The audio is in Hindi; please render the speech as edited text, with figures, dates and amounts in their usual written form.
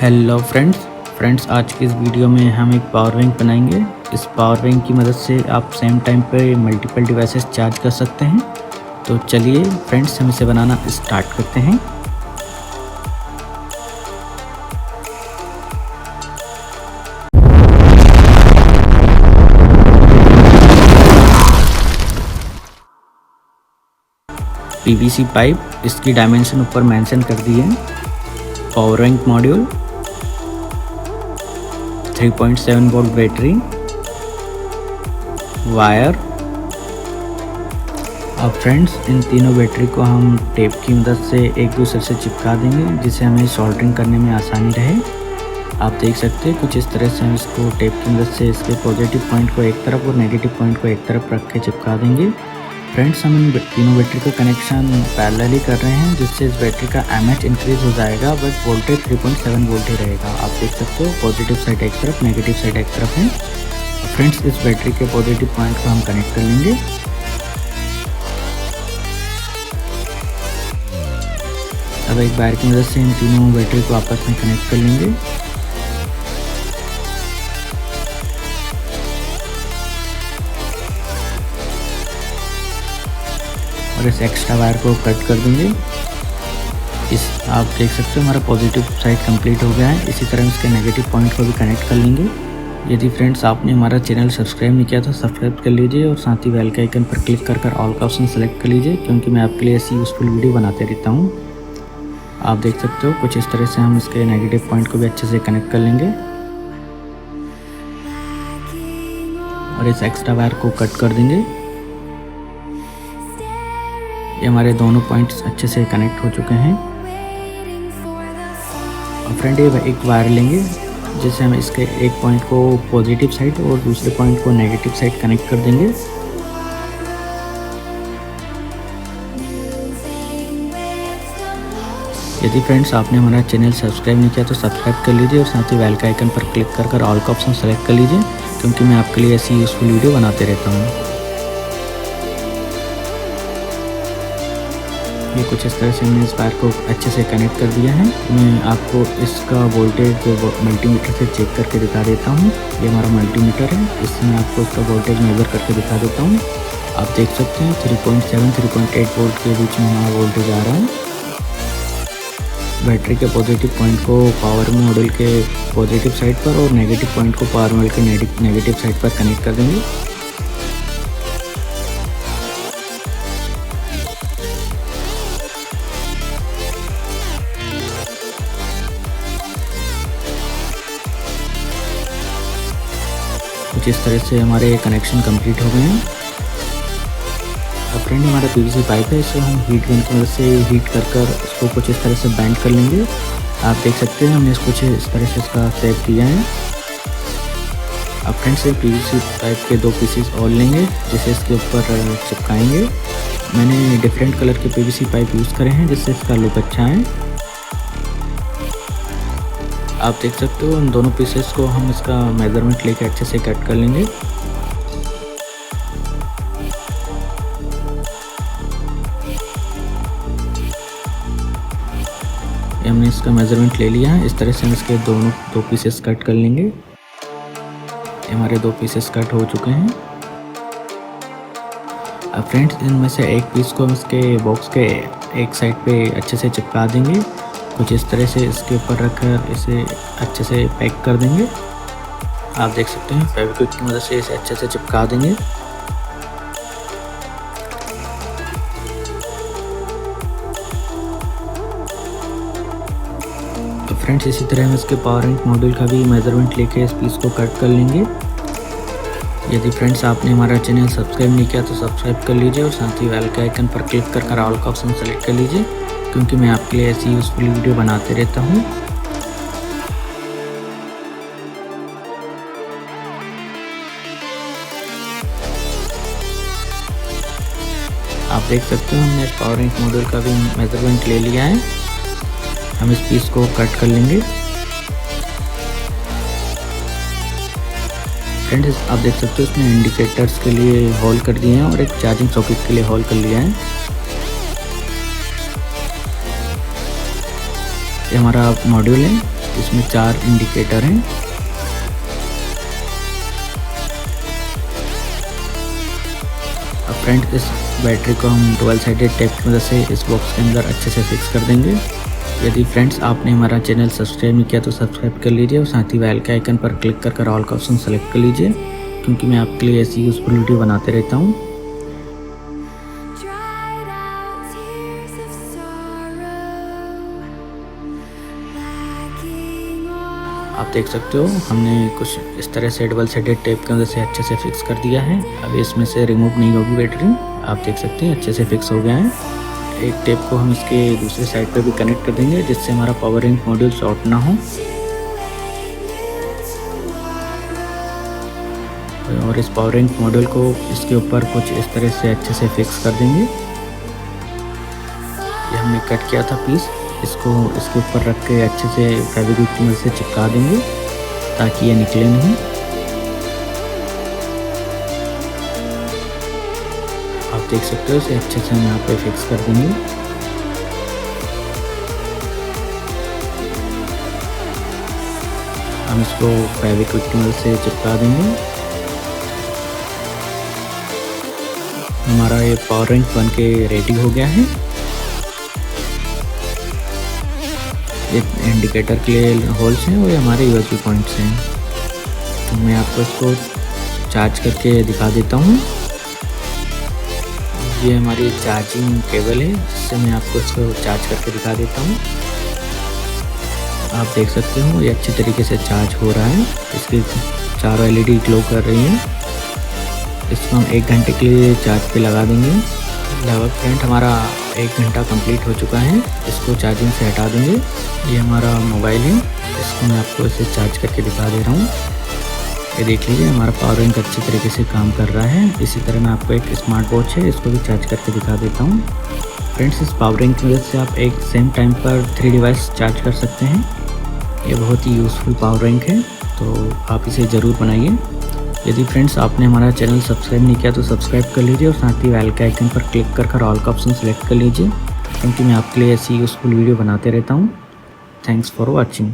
हेलो फ्रेंड्स आज की इस वीडियो में हम एक पावर बैंक बनाएंगे। इस पावर बैंक की मदद से आप सेम टाइम पे मल्टीपल डिवाइसेस चार्ज कर सकते हैं। तो चलिए फ्रेंड्स हम इसे बनाना स्टार्ट करते हैं। पीवीसी पाइप, इसकी डायमेंशन ऊपर मेंशन कर दी है। Power bank module, 3.7 volt battery, wire. अब फ्रेंड्स इन तीनों बैटरी को हम टेप की मदद से एक दूसरे से चिपका देंगे, जिससे हमें सोल्डरिंग करने में आसानी रहे। आप देख सकते हैं कुछ इस तरह से हम इसको टेप की मदद से इसके पॉजिटिव पॉइंट को एक तरफ और नेगेटिव पॉइंट को एक तरफ रख के चिपका देंगे। फ्रेंड्स हम इन तीनों बैटरी का कनेक्शन पैरेलली कर रहे हैं, जिससे इस बैटरी का एमएच इंक्रीज हो जाएगा, बट वोल्टेज 3.7 वोल्ट ही रहेगा। आप देख सकते हो पॉजिटिव साइड एक तरफ, नेगेटिव साइड एक तरफ है। फ्रेंड्स इस बैटरी के पॉजिटिव पॉइंट को हम कनेक्ट कर लेंगे। अब एक वायर की मदद से इन तीनों बैटरी को आपस में कनेक्ट कर लेंगे। और इस एक्स्ट्रा वायर को कट कर देंगे। आप देख सकते हो हमारा पॉजिटिव साइड कंप्लीट हो गया है। इसी तरह इसके नेगेटिव पॉइंट को भी कनेक्ट कर लेंगे। यदि फ्रेंड्स आपने हमारा चैनल सब्सक्राइब नहीं किया तो सब्सक्राइब कर लीजिए और साथ ही बेल के आइकन पर क्लिक कर ऑल का ऑप्शन सेलेक्ट कर लीजिए, क्योंकि मैं आपके लिए ऐसी यूज़फुल वीडियो बनाते रहता हूँ। आप देख सकते हो कुछ इस तरह से हम इसके नेगेटिव पॉइंट को भी अच्छे से कनेक्ट कर लेंगे और इस एक्स्ट्रा वायर को कट कर देंगे। ये हमारे दोनों पॉइंट्स अच्छे से कनेक्ट हो चुके हैं। और फ्रेंड ये एक वायर लेंगे, जिससे हम इसके एक पॉइंट को पॉजिटिव साइड और दूसरे पॉइंट को नेगेटिव साइड कनेक्ट कर देंगे। यदि फ्रेंड्स आपने हमारा चैनल सब्सक्राइब नहीं किया तो सब्सक्राइब कर लीजिए और साथ ही बेल का आइकन पर क्लिक कर ऑल का ऑप्शन सेलेक्ट कर लीजिए, क्योंकि मैं आपके लिए ऐसी यूज़फुल वीडियो बनाते रहता हूँ। ये कुछ इस तरह से हमने इस वायर को अच्छे से कनेक्ट कर दिया है। मैं आपको इसका वोल्टेज मल्टीमीटर से चेक करके दिखा देता हूँ। ये हमारा मल्टीमीटर है, इससे मैं आपको इसका वोल्टेज मेजर करके दिखा देता हूँ। आप देख सकते हैं 3.7 3.8 वोल्ट के बीच में हमारा वोल्टेज आ रहा है। बैटरी के पॉजिटिव पॉइंट को पावर मॉड्यूल के पॉजिटिव साइड पर और नेगेटिव पॉइंट को पावर मॉड्यूल के नेगेटिव साइड पर कनेक्ट कर देंगे। कुछ इस तरह से हमारे कनेक्शन कंप्लीट हो गए हैं। अब फ्रेंड हमारा पीवीसी पाइप है, इसे हम हीट गन की मदद से हीट कर इसको कुछ इस तरह से बैंड कर लेंगे। आप देख सकते हैं हमने इसको कुछ इस तरह से इसका शेप किया है। अब फ्रेंड्स पीवीसी पाइप के दो पीसेस और लेंगे, जिसे इसके ऊपर चिपकाएंगे। मैंने डिफरेंट कलर के पीवीसी पाइप यूज़ करे हैं, जिससे इसका लुक अच्छा है। आप देख सकते हो इन दोनों पीसेस को हम इसका मेजरमेंट लेके अच्छे से कट कर लेंगे। हमने इसका मेजरमेंट ले लिया है। इस तरह से हम इसके दो पीसेस कट कर लेंगे। हमारे दो पीसेस कट हो चुके हैं। अब फ्रेंड्स इनमें से एक पीस को हम इसके बॉक्स के एक साइड पे अच्छे से चिपका देंगे। कुछ इस तरह से इसके ऊपर रखकर इसे अच्छे से पैक कर देंगे। आप देख सकते हैं फेविक्विक की मदद से इसे अच्छे से चिपका देंगे। तो फ्रेंड्स इसी तरह हम इसके पावर बैंक मॉड्यूल का भी मेजरमेंट लेके इस पीस को कट कर लेंगे। यदि फ्रेंड्स आपने हमारा चैनल सब्सक्राइब नहीं किया तो सब्सक्राइब कर लीजिए और साथ ही बेल के आइकन पर क्लिक कर ऑल का ऑप्शन सेलेक्ट कर लीजिए, क्योंकि मैं आपके लिए ऐसी यूज़फुल वीडियो बनाते रहता हूँ। आप देख सकते हो हमने इस पावर बैंक मॉड्यूल का भी मेजरमेंट ले लिया है। हम इस पीस को कट कर लेंगे। फ्रेंड्स आप देख सकते हो इसमें इंडिकेटर्स के लिए होल कर दिए हैं और एक चार्जिंग सॉकेट के लिए होल कर लिया है। ये हमारा मॉड्यूल है। इसमें 4 इंडिकेटर हैं। अब फ्रेंड इस बैटरी को हम डुअल साइडेड टेप की मदद से इस बॉक्स के अंदर अच्छे से फिक्स कर देंगे। यदि फ्रेंड्स आपने हमारा चैनल सब्सक्राइब नहीं किया तो सब्सक्राइब कर लीजिए और साथ ही बेल के आइकन पर क्लिक कर ऑल का ऑप्शन सेलेक्ट कर लीजिए, क्योंकि मैं आपके लिए ऐसी यूज़फुल वीडियो बनाते रहता हूँ। आप देख सकते हो हमने कुछ इस तरह से डबल साइडेड टेप की मदद से अच्छे से फिक्स कर दिया है। अब इसमें से रिमूव नहीं होगी बैटरी। आप देख सकते हैं अच्छे से फिक्स हो गया है। एक टेप को हम इसके दूसरे साइड पे भी कनेक्ट कर देंगे, जिससे हमारा पावर बैंक मॉड्यूल शॉर्ट ना हो। और इस पावर बैंक मॉड्यूल को इसके ऊपर कुछ इस तरह से अच्छे से फिक्स कर देंगे। ये हमने कट किया था पीस, इसको इसके ऊपर रख के अच्छे से फेविक्विक की मदद से चिपका देंगे ताकि ये निकले नहीं। आप देख सकते हो इसे अच्छे से हम यहाँ पे फिक्स कर देंगे। हम इसको फेविक्विक की मदद से चिपका देंगे। हमारा ये पावर बैंक बन के रेडी हो गया है। ये इंडिकेटर के लिए होल्स हैं और ये हमारे यूएसबी पॉइंट्स हैं। तो मैं आपको इसको चार्ज करके दिखा देता हूँ। ये हमारी चार्जिंग केबल है, जिससे मैं आपको इसको चार्ज करके दिखा देता हूँ। आप देख सकते हो ये अच्छी तरीके से चार्ज हो रहा है। इसकी चारों एलईडी ग्लो कर रही हैं। इसको हम 1 घंटे के लिए चार्ज पे लगा देंगे। लगभग फ्रेंड हमारा 1 घंटा कंप्लीट हो चुका है। इसको चार्जिंग से हटा देंगे। ये हमारा मोबाइल है, इसको मैं आपको इसे चार्ज करके दिखा दे रहा हूँ। ये देख लीजिए हमारा पावर बैंक अच्छी तरीके से काम कर रहा है। इसी तरह मैं आपको एक स्मार्ट वॉच है, इसको भी चार्ज करके दिखा देता हूँ। फ्रेंड्स इस पावर बैंक की मदद से आप एक सेम टाइम पर 3 डिवाइस चार्ज कर सकते हैं। ये बहुत ही यूज़फुल पावर बैंक है, तो आप इसे ज़रूर बनाइए। यदि फ्रेंड्स आपने हमारा चैनल सब्सक्राइब नहीं किया तो सब्सक्राइब कर लीजिए और साथ ही बेल के आइकन पर क्लिक कर ऑल का ऑप्शन सेलेक्ट कर लीजिए, क्योंकि मैं आपके लिए ऐसी यूज़फुल वीडियो बनाते रहता हूँ। Thanks for watching.